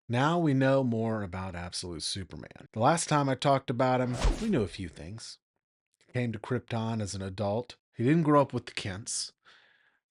Now we know more about Absolute Superman. The last time I talked about him, we knew a few things. He came to Krypton as an adult. He didn't grow up with the Kents.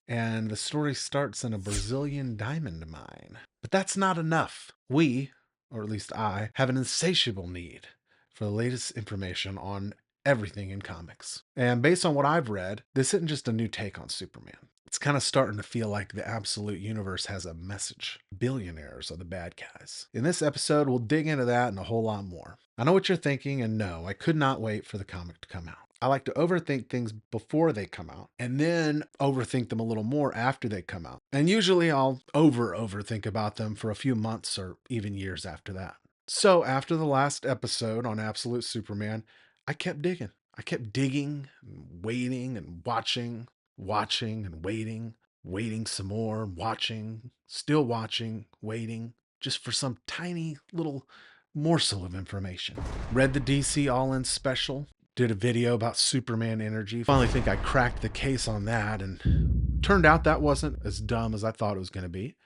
And the story starts in a Brazilian diamond mine. But that's not enough. We, or at least I, have an insatiable need for the latest information on everything in comics. And based on what I've read, this isn't just a new take on Superman. It's kind of starting to feel like the Absolute Universe has a message. Billionaires are the bad guys. In this episode, we'll dig into that and a whole lot more. I know what you're thinking, and no, I could not wait for the comic to come out. I like to overthink things before they come out and then overthink them a little more after they come out. And usually I'll overthink about them for a few months or even years after that. So after the last episode on Absolute Superman, I kept digging. I kept digging and waiting and watching and waiting some more, watching, still watching, waiting, just for some tiny little morsel of information. Read the DC All In special, did a video about Superman energy. Finally think I cracked the case on that, and turned out that wasn't as dumb as I thought it was going to be.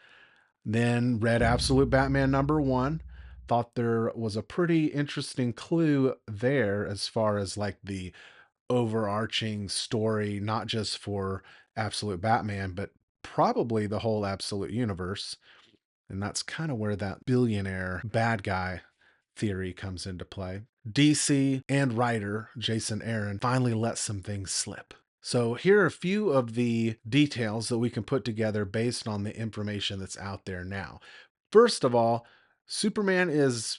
Then read Absolute Batman #1. Thought there was a pretty interesting clue there as far as like the overarching story, not just for Absolute Batman, but probably the whole Absolute universe. And that's kind of where that billionaire bad guy theory comes into play. DC and writer Jason Aaron finally let some things slip. So here are a few of the details that we can put together based on the information that's out there now. First of all, Superman is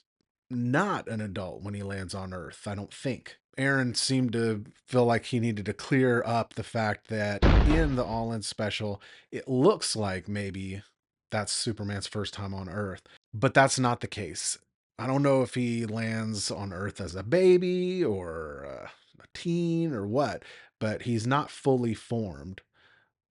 not an adult when he lands on Earth, I don't think. Aaron seemed to feel like he needed to clear up the fact that in the All In special, it looks like maybe that's Superman's first time on Earth, but that's not the case. I don't know if he lands on Earth as a baby or a teen or what, but he's not fully formed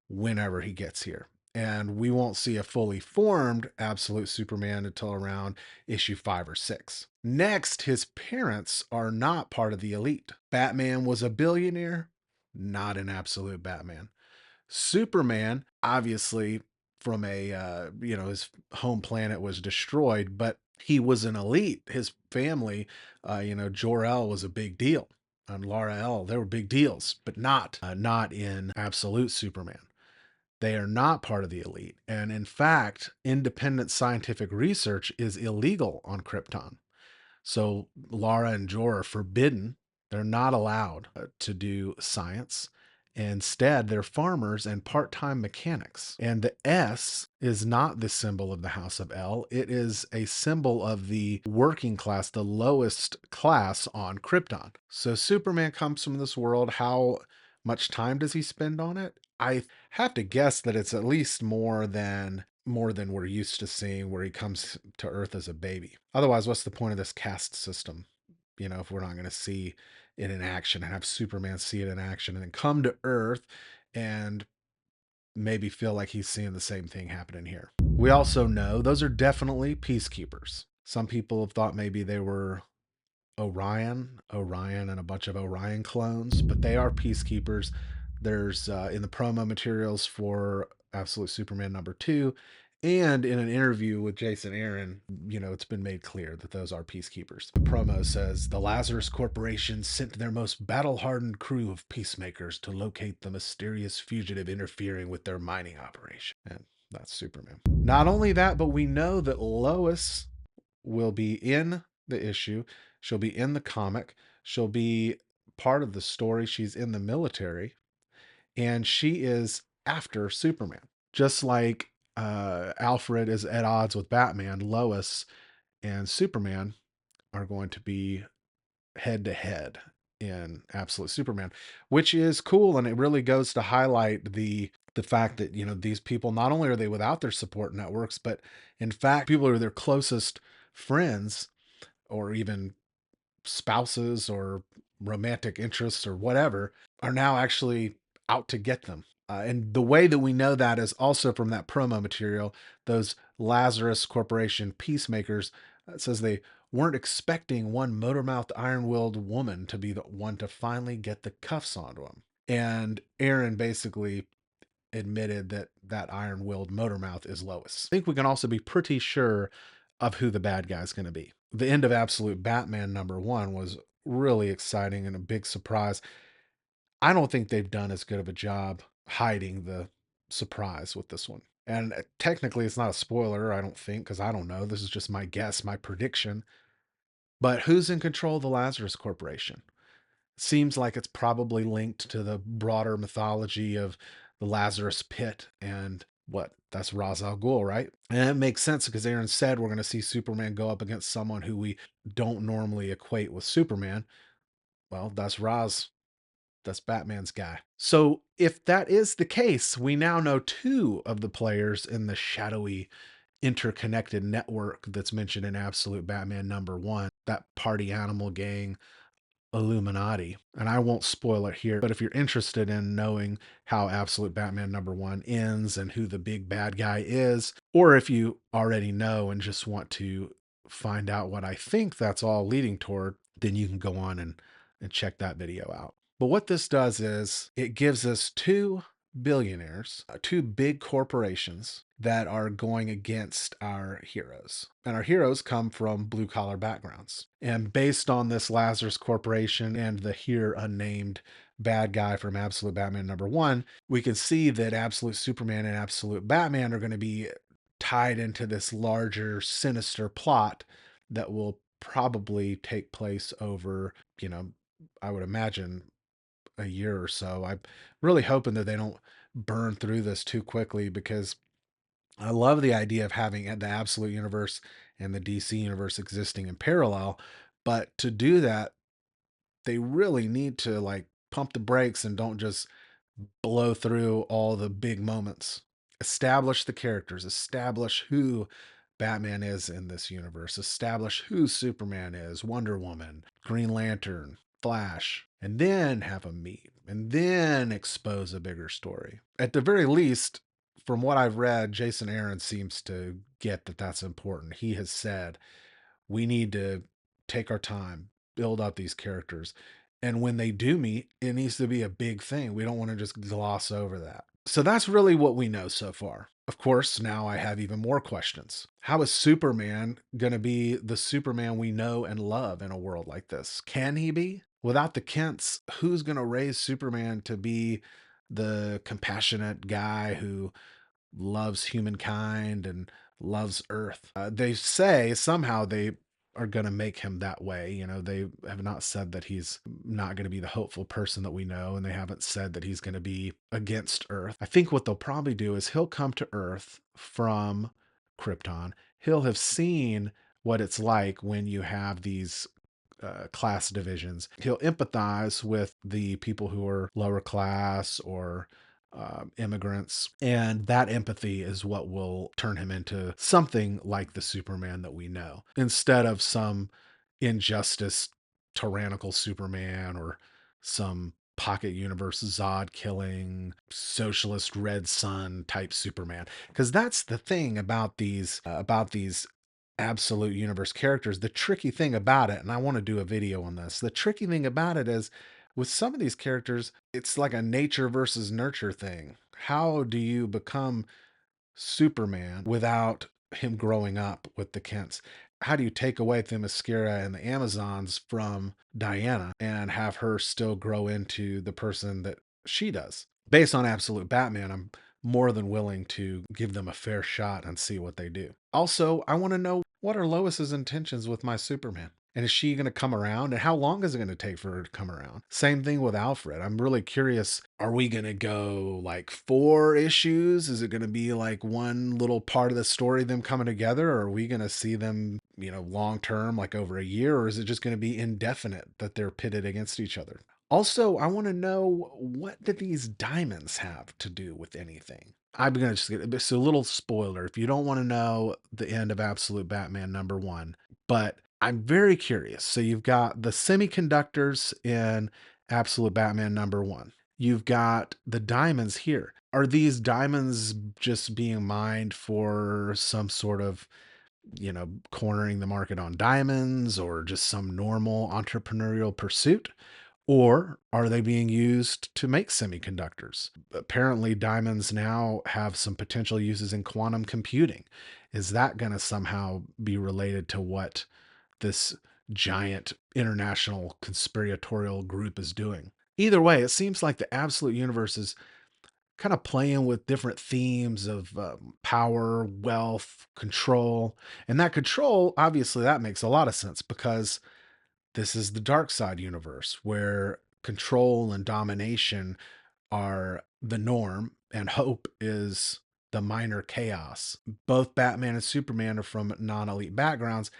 whenever he gets here. And we won't see a fully formed Absolute Superman until around issue 5 or 6. Next, his parents are not part of the elite. Batman was a billionaire, not an Absolute Batman. Superman, obviously, from his home planet was destroyed, but he was an elite. His family, Jor-El was a big deal, and Lara L, they were big deals, but not in Absolute Superman. They are not part of the elite. And in fact, independent scientific research is illegal on Krypton. So Lara and Jor are forbidden. They're not allowed to do science. Instead, they're farmers and part time mechanics. And the S is not the symbol of the House of L. It is a symbol of the working class, the lowest class on Krypton. So Superman comes from this world. How much time does he spend on it? I have to guess that it's at least more than we're used to seeing, where he comes to Earth as a baby. Otherwise, what's the point of this caste system? If we're not going to see it in action and have Superman see it in action and then come to Earth and maybe feel like he's seeing the same thing happening here. We also know those are definitely peacekeepers. Some people have thought maybe they were Orion and a bunch of Orion clones, but they are peacekeepers. There's in the promo materials for Absolute Superman #2, and in an interview with Jason Aaron, it's been made clear that those are peacekeepers. The promo says the Lazarus Corporation sent their most battle-hardened crew of peacemakers to locate the mysterious fugitive interfering with their mining operation. And that's Superman. Not only that, but we know that Lois will be in the issue. She'll be in the comic. She'll be part of the story. She's in the military, and she is after Superman. Just like Alfred is at odds with Batman, Lois and Superman are going to be head to head in Absolute Superman, which is cool, and it really goes to highlight the fact that these people, not only are they without their support networks, but in fact people who are their closest friends or even spouses or romantic interests or whatever are now actually out to get them. And the way that we know that is also from that promo material. Those Lazarus Corporation peacemakers, says they weren't expecting one motor-mouthed, iron-willed woman to be the one to finally get the cuffs onto him. And Aaron basically admitted that that iron-willed motor mouth is Lois. I think we can also be pretty sure of who the bad guy's going to be. The end of Absolute Batman #1 was really exciting and a big surprise. I don't think they've done as good of a job hiding the surprise with this one. And technically, it's not a spoiler, I don't think, because I don't know. This is just my guess, my prediction. But who's in control of the Lazarus Corporation? Seems like it's probably linked to the broader mythology of the Lazarus Pit and what? That's Ra's al Ghul, right? And it makes sense because Aaron said we're going to see Superman go up against someone who we don't normally equate with Superman. Well, that's Ra's. That's Batman's guy. So if that is the case, we now know two of the players in the shadowy interconnected network that's mentioned in Absolute Batman #1, that party animal gang Illuminati. And I won't spoil it here, but if you're interested in knowing how Absolute Batman #1 ends and who the big bad guy is, or if you already know and just want to find out what I think that's all leading toward, then you can go on and check that video out. But what this does is it gives us two billionaires, two big corporations that are going against our heroes. And our heroes come from blue collar backgrounds. And based on this Lazarus Corporation and the here unnamed bad guy from Absolute Batman #1, we can see that Absolute Superman and Absolute Batman are going to be tied into this larger, sinister plot that will probably take place over, I would imagine a year or so. I'm really hoping that they don't burn through this too quickly because I love the idea of having the Absolute Universe and the DC Universe existing in parallel. But to do that, they really need to like pump the brakes and don't just blow through all the big moments. Establish the characters, establish who Batman is in this universe, establish who Superman is, Wonder Woman, Green Lantern, Flash, and then have them meet and then expose a bigger story. At the very least, from what I've read, Jason Aaron seems to get that that's important. He has said, we need to take our time, build up these characters. And when they do meet, it needs to be a big thing. We don't want to just gloss over that. So that's really what we know so far. Of course, now I have even more questions. How is Superman going to be the Superman we know and love in a world like this? Can he be? Without the Kents, who's going to raise Superman to be the compassionate guy who loves humankind and loves Earth? They say somehow they are going to make him that way. They have not said that he's not going to be the hopeful person that we know, and they haven't said that he's going to be against Earth. I think what they'll probably do is he'll come to Earth from Krypton. He'll have seen what it's like when you have these class divisions. He'll empathize with the people who are lower class or immigrants. And that empathy is what will turn him into something like the Superman that we know, instead of some injustice, tyrannical Superman or some pocket universe Zod killing socialist red sun type Superman. Because that's the thing about these absolute universe characters. The tricky thing about it, and I want to do a video on this, the tricky thing about it is with some of these characters, it's like a nature versus nurture thing. How do you become Superman without him growing up with the Kents? How do you take away Themyscira and the Amazons from Diana and have her still grow into the person that she does? Based on Absolute Batman, I'm more than willing to give them a fair shot and see what they do. Also, I want to know, what are Lois's intentions with my Superman? And is she going to come around? And how long is it going to take for her to come around? Same thing with Alfred. I'm really curious. Are we going to go like 4 issues? Is it going to be like one little part of the story, them coming together? Or are we going to see them, long term, like over a year? Or is it just going to be indefinite that they're pitted against each other? Also, I want to know, what do these diamonds have to do with anything? I'm going to just get it's a little spoiler if you don't want to know the end of Absolute Batman #1, but I'm very curious. So you've got the semiconductors in Absolute Batman #1. You've got the diamonds here. Are these diamonds just being mined for some sort of, cornering the market on diamonds or just some normal entrepreneurial pursuit? Or are they being used to make semiconductors? Apparently, diamonds now have some potential uses in quantum computing. Is that going to somehow be related to what this giant international conspiratorial group is doing? Either way, it seems like the absolute universe is kind of playing with different themes of power, wealth, control. And that control, obviously, that makes a lot of sense because this is the dark side universe where control and domination are the norm and hope is the minor chaos. Both Batman and Superman are from non elite backgrounds,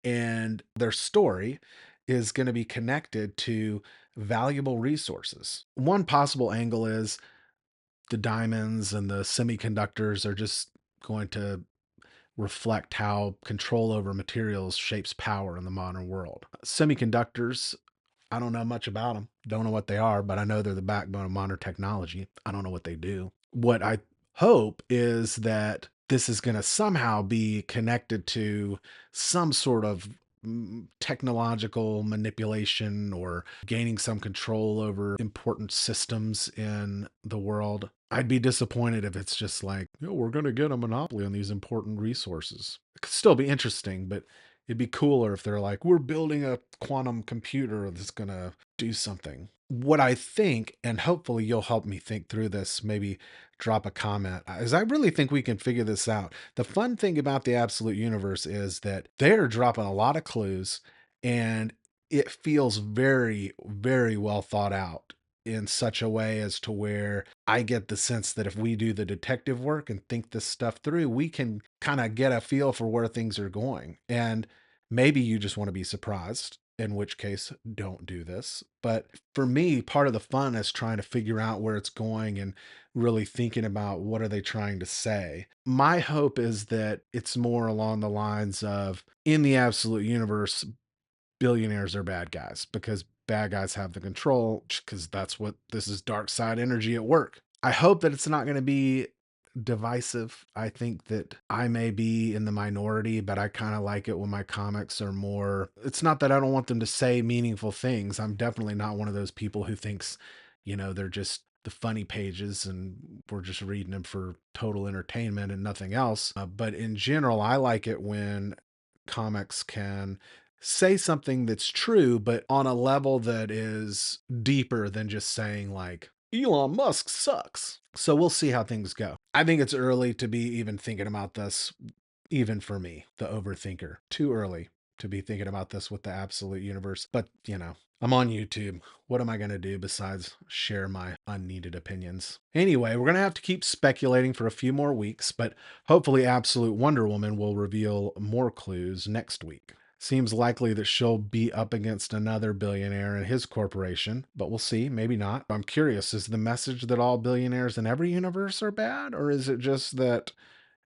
and their story is going to be connected to valuable resources. One possible angle is the diamonds and the semiconductors are just going to reflect how control over materials shapes power in the modern world. Semiconductors, I don't know much about them. Don't know what they are, but I know they're the backbone of modern technology. I don't know what they do. What I hope is that this is going to somehow be connected to some sort of technological manipulation or gaining some control over important systems in the world. I'd be disappointed if it's just like, we're going to get a monopoly on these important resources. It could still be interesting, but it'd be cooler if they're like, we're building a quantum computer that's going to do something. What I think, and hopefully you'll help me think through this, maybe drop a comment, is I really think we can figure this out. The fun thing about the absolute universe is that they're dropping a lot of clues and it feels very, very well thought out in such a way as to where I get the sense that if we do the detective work and think this stuff through, we can kind of get a feel for where things are going. And maybe you just want to be surprised, in which case, don't do this. But for me, part of the fun is trying to figure out where it's going and really thinking about what are they trying to say. My hope is that it's more along the lines of in the absolute universe, billionaires are bad guys because bad guys have the control because that's what this is, dark side energy at work. I hope that it's not going to be divisive. I think that I may be in the minority, but I kind of like it when my comics are more. It's not that I don't want them to say meaningful things. I'm definitely not one of those people who thinks, they're just the funny pages and we're just reading them for total entertainment and nothing else. But in general, I like it when comics can say something that's true, but on a level that is deeper than just saying, like, Elon Musk sucks. So we'll see how things go. I think it's early to be even thinking about this, even for me, the overthinker. Too early to be thinking about this with the absolute universe. But, I'm on YouTube. What am I going to do besides share my unneeded opinions? Anyway, we're going to have to keep speculating for a few more weeks, but hopefully, Absolute Wonder Woman will reveal more clues next week. Seems likely that she'll be up against another billionaire and his corporation, but we'll see. Maybe not. I'm curious, is the message that all billionaires in every universe are bad, or is it just that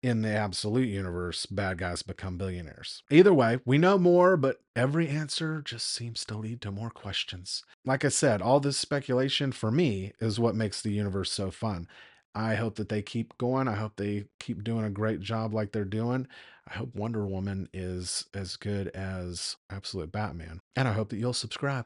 in the absolute universe, bad guys become billionaires? Either way, we know more, but every answer just seems to lead to more questions. Like I said, all this speculation for me is what makes the universe so fun. I hope that they keep going. I hope they keep doing a great job like they're doing. I hope Wonder Woman is as good as Absolute Batman. And I hope that you'll subscribe.